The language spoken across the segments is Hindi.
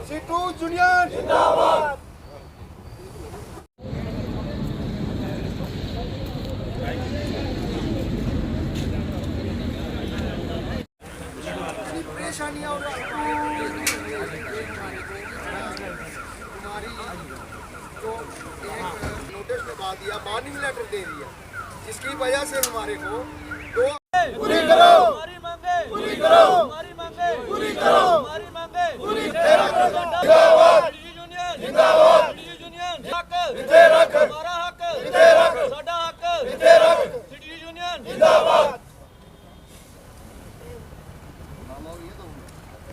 सीटू यूनियन जिंदाबाद। परेशानियां और हमारी जो एक नोटिस लगा दिया, वार्निंग लेटर दे दिया, जिसकी वजह से हमारे को दो पूरी करो, हमारी मांगे पूरी करो, हमारी मांगे पूरी करो, हमारी मांगे पूरी करो। जिंदाबाद यूनियन, जिंदाबाद यूनियन, हक जिंदे रख, हमारा हक जिंदे रख, साडा हक जिंदे रख, सिटी यूनियन जिंदाबाद।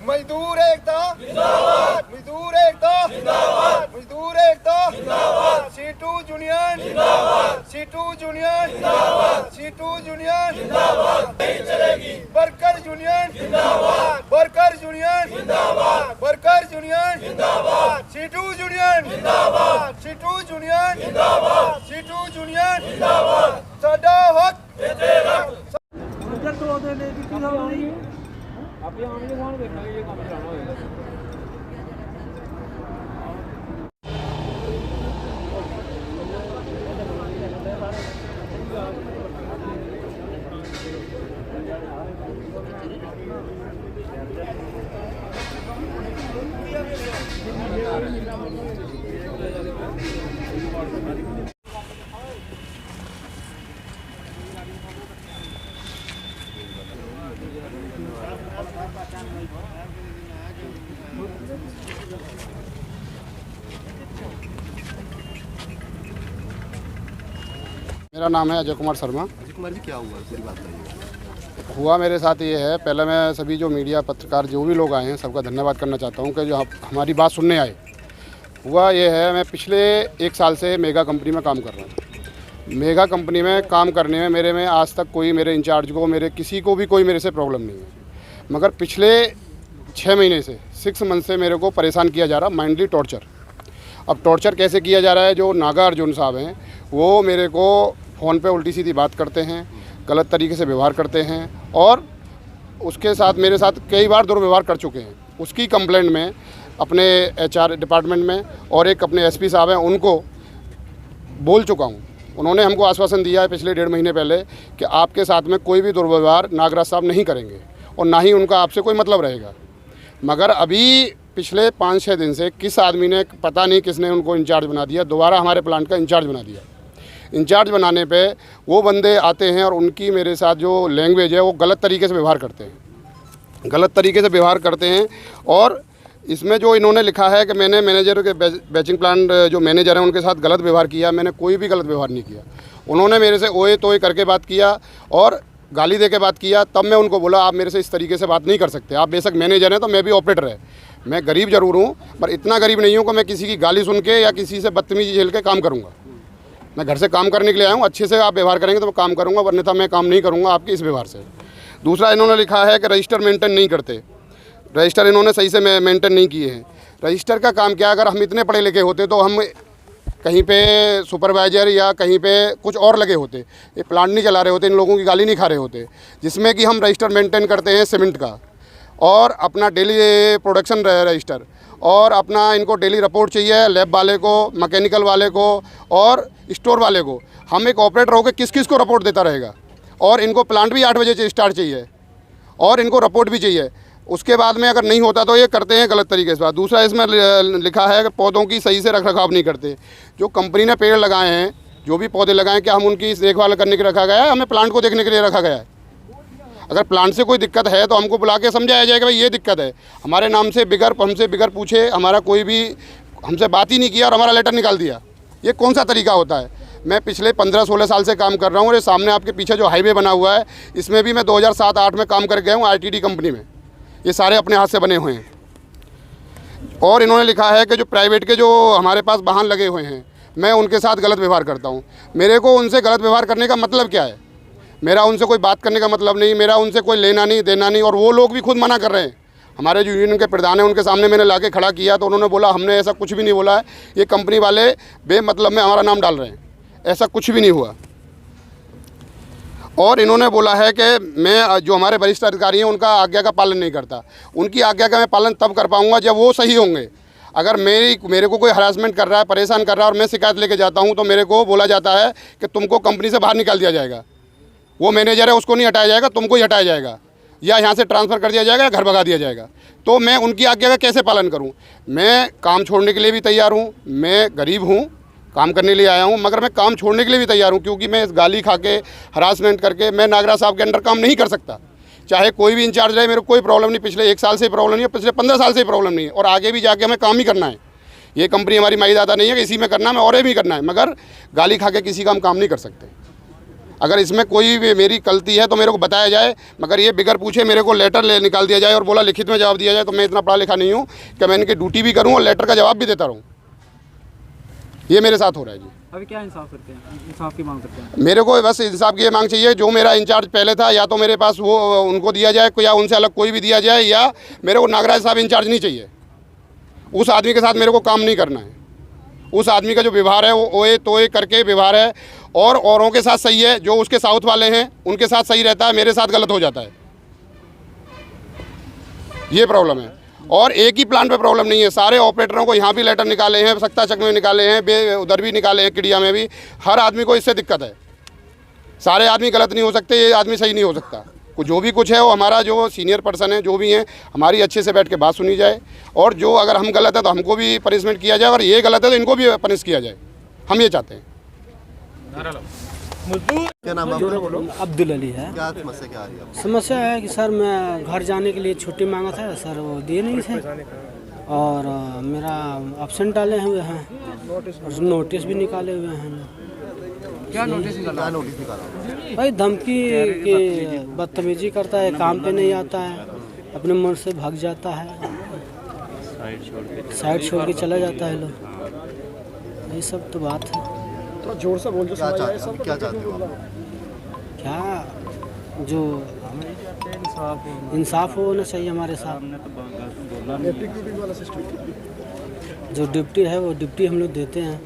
मजदूर एकता जिंदाबाद, मजदूर एकता जिंदाबाद, मजदूर एकता जिंदाबाद, सीटू यूनियन जिंदाबाद, सीटू यूनियन जिंदाबाद, सीटू यूनियन जिंदाबाद नहीं चलेगी। वर्कर यूनियन जिंदाबाद, वर्कर यूनियन जिंदाबाद, वर्कर यूनियन जिंदाबाद, सीटू यूनियन जिंदाबाद, सीटू यूनियन जिंदाबाद, सीटू यूनियन जिंदाबाद, साडा हक जिंदे रख। आप ये आमने कौन देखना है, ये काम चलाना होगा। मेरा नाम है अजय कुमार शर्मा। अजय कुमार जी, क्या हुआ पूरी बात बताइए। हुआ मेरे साथ ये है, पहले मैं सभी जो मीडिया पत्रकार जो भी लोग आए हैं सबका धन्यवाद करना चाहता हूं कि जो हमारी बात सुनने आए। हुआ ये है, मैं पिछले 1 साल से मेगा कंपनी में काम कर रहा हूँ। मेगा कंपनी में काम करने में मेरे में आज तक कोई मेरे इंचार्ज को, मेरे किसी को भी कोई मेरे से प्रॉब्लम नहीं है, मगर पिछले 6 महीने से 6 मंथ से मेरे को परेशान किया जा रहा, माइंडली टॉर्चर। अब टॉर्चर कैसे किया जा रहा है, जो नागा अर्जुन साहब हैं वो मेरे को फ़ोन पे उल्टी सीधी बात करते हैं, गलत तरीके से व्यवहार करते हैं और उसके साथ मेरे साथ कई बार दुर्व्यवहार कर चुके हैं। उसकी कंप्लेंट में अपने HR डिपार्टमेंट में और एक अपने SP साहब हैं उनको बोल चुका हूँ। उन्होंने हमको आश्वासन दिया है पिछले 1.5 महीने पहले कि आपके साथ में कोई भी दुर्व्यवहार नागराज साहब नहीं करेंगे और ना ही उनका आपसे कोई मतलब रहेगा। मगर अभी पिछले 5-6 दिन से किस आदमी ने, पता नहीं किसने उनको इंचार्ज बना दिया, दोबारा हमारे प्लांट का इंचार्ज बना दिया। इंचार्ज बनाने पे वो बंदे आते हैं और उनकी मेरे साथ जो लैंग्वेज है वो गलत तरीके से व्यवहार करते हैं, गलत तरीके से व्यवहार करते हैं। और इसमें जो इन्होंने लिखा है कि मैंने मैनेजर के बैचिंग प्लांट जो मैनेजर हैं उनके साथ गलत व्यवहार किया, मैंने कोई भी गलत व्यवहार नहीं किया। उन्होंने मेरे से ओए तोए करके बात किया और गाली दे के बात किया। तब मैं उनको बोला आप मेरे से इस तरीके से बात नहीं कर सकते, आप बेशक मैनेजर हैं तो मैं भी ऑपरेटर है, मैं गरीब ज़रूर हूँ पर इतना गरीब नहीं हूँ कि मैं किसी की गाली सुन के या किसी से बदतमीजी झेल के काम करूँगा। मैं घर से काम करने के लिए आया हूँ, अच्छे से आप व्यवहार करेंगे तो मैं काम करूँगा, वरना मैं काम नहीं करूँगा आपके इस व्यवहार से। दूसरा, इन्होंने लिखा है कि रजिस्टर मेंटेन नहीं करते, रजिस्टर इन्होंने सही से मेंटेन नहीं किए हैं। रजिस्टर का काम क्या, अगर हम इतने पढ़े लिखे होते तो हम कहीं पे सुपरवाइज़र या कहीं पे कुछ और लगे होते, ये प्लांट नहीं चला रहे होते, इन लोगों की गाली नहीं खा रहे होते। जिसमें कि हम रजिस्टर मेंटेन करते हैं सीमेंट का और अपना डेली प्रोडक्शन रजिस्टर और अपना इनको डेली रिपोर्ट चाहिए, लैब वाले को, मैकेनिकल वाले को और स्टोर वाले को। हम एक ऑपरेटर होकर किस किस को रिपोर्ट देता रहेगा। और इनको प्लांट भी 8 बजे से स्टार्ट चाहिए और इनको रिपोर्ट भी चाहिए। उसके बाद में अगर नहीं होता तो ये करते हैं गलत तरीके से। दूसरा, इसमें लिखा है कि पौधों की सही से रखरखाव नहीं करते। जो कंपनी ने पेड़ लगाए हैं, जो भी पौधे लगाए हैं, क्या हम उनकी देखभाल करने के लिए रखा गया है, हमें प्लांट को देखने के लिए रखा गया है। अगर प्लांट से कोई दिक्कत है तो हमको बुला के समझाया जाएगा भाई ये दिक्कत है। हमारे नाम से हमसे बिगर पूछे हमारा कोई भी हमसे बात ही नहीं किया और हमारा लेटर निकाल दिया। ये कौन सा तरीका होता है। मैं पिछले 15-16 साल से काम कर रहा हूँ और ये सामने आपके पीछे जो हाईवे बना हुआ है इसमें भी मैं 2007-8 में काम कर गया हूँ ITD कंपनी में। ये सारे अपने हाथ से बने हुए हैं। और इन्होंने लिखा है कि जो प्राइवेट के जो हमारे पास वाहन लगे हुए हैं मैं उनके साथ गलत व्यवहार करता हूँ। मेरे को उनसे गलत व्यवहार करने का मतलब क्या है, मेरा उनसे कोई बात करने का मतलब नहीं, मेरा उनसे कोई लेना नहीं देना नहीं। और वो लोग भी खुद मना कर रहे हैं। हमारे जो यूनियन के प्रधान हैं उनके सामने मैंने लाके खड़ा किया तो उन्होंने बोला हमने ऐसा कुछ भी नहीं बोला है, ये कंपनी वाले बेमतलब में हमारा नाम डाल रहे हैं, ऐसा कुछ भी नहीं हुआ। और इन्होंने बोला है कि मैं जो हमारे वरिष्ठ अधिकारी हैं उनका आज्ञा का पालन नहीं करता। उनकी आज्ञा का मैं पालन तब कर पाऊँगा जब वो सही होंगे। अगर मेरे को कोई हरासमेंट कर रहा है, परेशान कर रहा है और मैं शिकायत लेके जाता हूँ तो मेरे को बोला जाता है कि तुमको कंपनी से बाहर निकाल दिया जाएगा। वो मैनेजर है उसको नहीं हटाया जाएगा, तुमको ही हटाया जाएगा, या यहाँ से ट्रांसफ़र कर दिया जाएगा या घर भगा दिया जाएगा। तो मैं उनकी आज्ञा का कैसे पालन करूँ? मैं काम छोड़ने के लिए भी तैयार हूँ, मैं गरीब हूँ, काम करने के लिए आया हूँ, मगर मैं काम छोड़ने के लिए भी तैयार हूँ, क्योंकि मैं गाली खा के हरासमेंट करके मैं नागराज साहब के अंडर काम नहीं कर सकता। चाहे कोई भी इंचार्ज रहे, मेरे को कोई प्रॉब्लम नहीं, पिछले 1 साल से प्रॉब्लम नहीं है, पिछले 15 साल से प्रॉब्लम नहीं है, और आगे भी जाके हमें काम ही करना है। ये कंपनी हमारी माई दादा नहीं है कि इसी में करना है, और भी करना है, मगर गाली खा के किसी का हम काम नहीं कर सकते। अगर इसमें कोई भी मेरी गलती है तो मेरे को बताया जाए, मगर ये बिगर पूछे मेरे को लेटर ले निकाल दिया जाए और बोला लिखित में जवाब दिया जाए, तो मैं इतना पढ़ा लिखा नहीं हूँ कि मैं इनकी ड्यूटी भी करूँ और लेटर का जवाब भी देता रहूँ। ये मेरे साथ हो रहा है जी। अभी क्या इंसाफ करते हैं, इंसाफ की मांग करते हैं? मेरे को बस इंसाफ की ये मांग चाहिए, जो मेरा इंचार्ज पहले था या तो मेरे पास वो उनको दिया जाए, या उनसे अलग कोई भी दिया जाए, या मेरे को नागराज साहब इंचार्ज नहीं चाहिए। उस आदमी के साथ मेरे को काम नहीं करना है। उस आदमी का जो व्यवहार है वो ओए तोए करके व्यवहार है, और औरों के साथ सही है, जो उसके साउथ वाले हैं उनके साथ सही रहता है, मेरे साथ गलत हो जाता है। ये प्रॉब्लम है। और एक ही प्लांट पे प्रॉब्लम नहीं है, सारे ऑपरेटरों को यहाँ भी लेटर निकाले हैं, सक्ता चक में निकाले हैं, उधर भी निकाले हैं, किडिया में भी। हर आदमी को इससे दिक्कत है। सारे आदमी गलत नहीं हो सकते, ये आदमी सही नहीं हो सकता। जो भी कुछ है वो हमारा जो सीनियर पर्सन है, जो भी हैं, हमारी अच्छे से बैठ के बात सुनी जाए, और जो अगर हम गलत है तो हमको भी पनिशमेंट किया जाए, और ये गलत है तो इनको भी पनिश किया जाए। हम ये चाहते हैं। क्या नाम है आपका? अब्दुल अली है। क्या समस्या क्या आ रही है आपको? समस्या है कि सर मैं घर जाने के लिए छुट्टी मांगा था सर, वो दिए नहीं थे, और मेरा एब्सेंट डाले हुए हैं और नोटिस भी निकाले हुए हैं। क्या नोटिस निकाला भाई धमकी की बदतमीजी करता है, काम पे नहीं आता है, अपने मन से भाग जाता है, साइड छोड़ के चला जाता है लोग। ये सब तो बात है। थोड़ा जोर से बोल, क्या चाहते हो आप? क्या जो इंसाफ होना चाहिए हमारे साथ। जो ड्यूटी है वो ड्यूटी हम लोग देते हैं।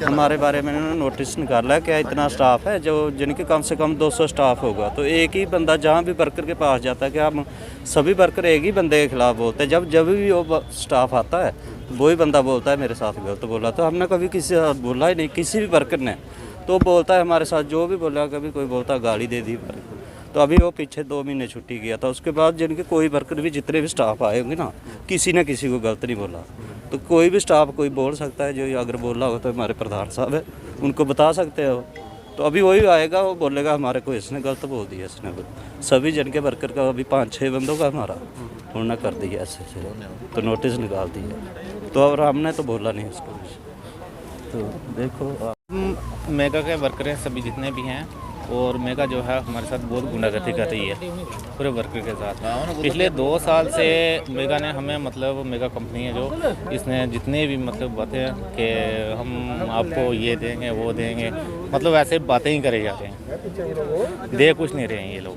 हमारे बारे में इन्होंने नोटिस निकाला है कि इतना स्टाफ है जो जिनके कम से कम 200 स्टाफ होगा, तो एक ही बंदा जहाँ भी वर्कर के पास जाता है कि हम सभी वर्कर एक ही बंदे के खिलाफ बोलते हैं। जब भी वो स्टाफ आता है वही बंदा बोलता है मेरे साथ गलत बोला। तो हमने कभी किसी से बोला ही नहीं, किसी भी वर्कर ने। तो बोलता है हमारे साथ जो भी बोला, कभी कोई बोलता गाली दे दी। तो अभी वो पीछे 2 महीने छुट्टी गया था, उसके बाद जिनके कोई वर्कर भी जितने भी स्टाफ आए होंगे ना, किसी ने किसी को गलत नहीं बोला। तो कोई भी स्टाफ कोई बोल सकता है, जो अगर बोला हो तो हमारे प्रधान साहब है, उनको बता सकते हो। तो अभी वही आएगा, वो बोलेगा हमारे को इसने गलत बोल दिया, इसने सभी जन के वर्कर का अभी 5-6 बंदों का हमारा उन्होंने कर दिया ऐसे से, तो नोटिस निकाल दिया। तो और हमने तो बोला नहीं उसको। तो देखो मेगा के वर्कर हैं सभी जितने भी हैं, और मेगा जो है हमारे साथ बहुत गुंडागर्दी कर रही है पूरे वर्कर के साथ। पिछले 2 साल से मेगा ने हमें, मतलब मेगा कंपनी है जो, इसने जितने भी मतलब बातें हैं कि हम आपको ये देंगे वो देंगे, मतलब ऐसे बातें ही करे जाते हैं, दे कुछ नहीं रहे हैं ये लोग।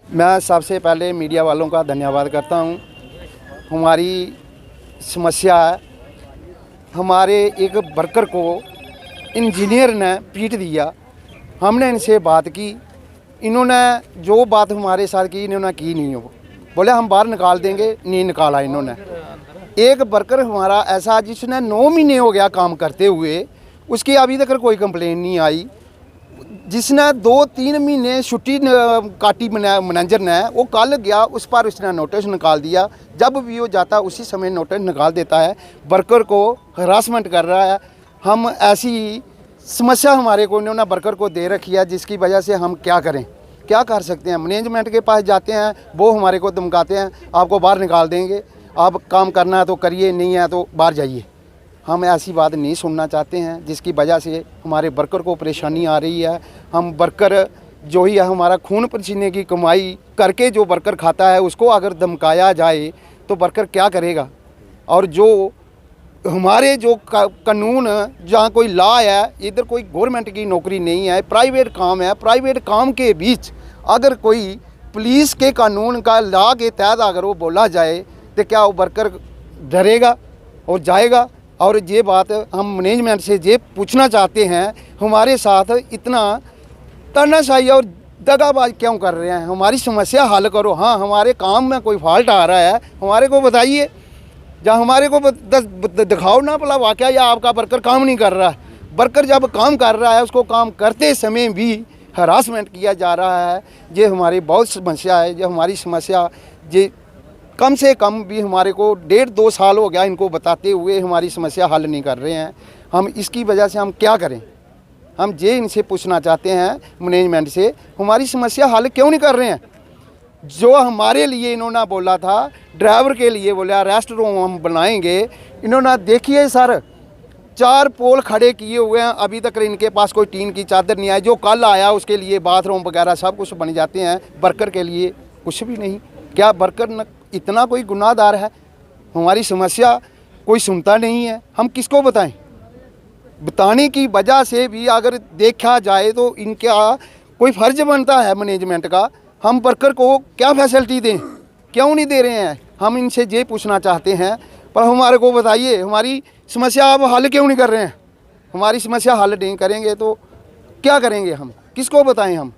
मैं सबसे पहले मीडिया वालों का धन्यवाद करता हूं। हमारी समस्या है, हमारे एक वर्कर को इंजीनियर ने पीट दिया। हमने इनसे बात की, इन्होंने जो बात हमारे साथ की इन्होंने की नहीं हो, बोले हम बाहर निकाल देंगे, नहीं निकाला इन्होंने। एक वर्कर हमारा ऐसा जिसने 9 महीने हो गया काम करते हुए, उसकी अभी तक कोई कंप्लेन नहीं आई। जिसने 2-3 महीने छुट्टी काटी मैनेजर ने, वो कल गया, उस पर उसने नोटिस निकाल दिया। जब भी वो जाता उसी समय नोटिस निकाल देता है, वर्कर को हरासमेंट कर रहा है। हम ऐसी समस्या हमारे को इन्होंने वर्कर को दे रखी है, जिसकी वजह से हम क्या करें, क्या कर सकते हैं। मैनेजमेंट के पास जाते हैं, वो हमारे को धमकाते हैं, आपको बाहर निकाल देंगे, आप काम करना है तो करिए, नहीं है तो बाहर जाइए। हम ऐसी बात नहीं सुनना चाहते हैं, जिसकी वजह से हमारे वर्कर को परेशानी आ रही है। हम वर्कर जो ही है, हमारा खून पसीने की कमाई करके जो वर्कर खाता है, उसको अगर धमकाया जाए तो वर्कर क्या करेगा। और जो हमारे जो कानून, जहाँ कोई लॉ है, इधर कोई गवर्नमेंट की नौकरी नहीं है, प्राइवेट काम है। प्राइवेट काम के बीच अगर कोई पुलिस के कानून का लॉ के तहत अगर वो बोला जाए, तो क्या वो वर्कर डरेगा और जाएगा। और ये बात हम मैनेजमेंट से ये पूछना चाहते हैं, हमारे साथ इतना तानाशाही और दगाबाज क्यों कर रहे हैं? हमारी समस्या हल करो। हाँ, हमारे काम में कोई फॉल्ट आ रहा है हमारे को बताइए, या हमारे को दिखाओ ना भला वाकया या आपका वर्कर काम नहीं कर रहा है। वर्कर जब काम कर रहा है उसको काम करते समय भी हरासमेंट किया जा रहा है। ये हमारी बहुत समस्या है। ये हमारी समस्या ये कम से कम भी हमारे को 1.5-2 साल हो गया इनको बताते हुए, हमारी समस्या हल नहीं कर रहे हैं। हम इसकी वजह से हम क्या करें? हम ये इनसे पूछना चाहते हैं मैनेजमेंट से, हमारी समस्या हल क्यों नहीं कर रहे हैं? जो हमारे लिए इन्होंने बोला था, ड्राइवर के लिए बोला रेस्ट रूम हम बनाएंगे, इन्होंने देखिए सर 4 पोल खड़े किए हुए हैं, अभी तक इनके पास कोई टीन की चादर नहीं आई। जो कल आया उसके लिए बाथरूम वगैरह सब कुछ बन जाते हैं, वर्कर के लिए कुछ भी नहीं। क्या वर्कर इतना कोई गुनाहगार है? हमारी समस्या कोई सुनता नहीं है, हम किसको बताएं? बताने की वजह से भी अगर देखा जाए तो इनका कोई फ़र्ज बनता है मैनेजमेंट का, हम वर्कर को क्या फैसिलिटी दें? क्यों नहीं दे रहे हैं? हम इनसे ये पूछना चाहते हैं, पर हमारे को बताइए हमारी समस्या आप हल क्यों नहीं कर रहे हैं? हमारी समस्या हल नहीं करेंगे तो क्या करेंगे? हम किसको बताएं? हम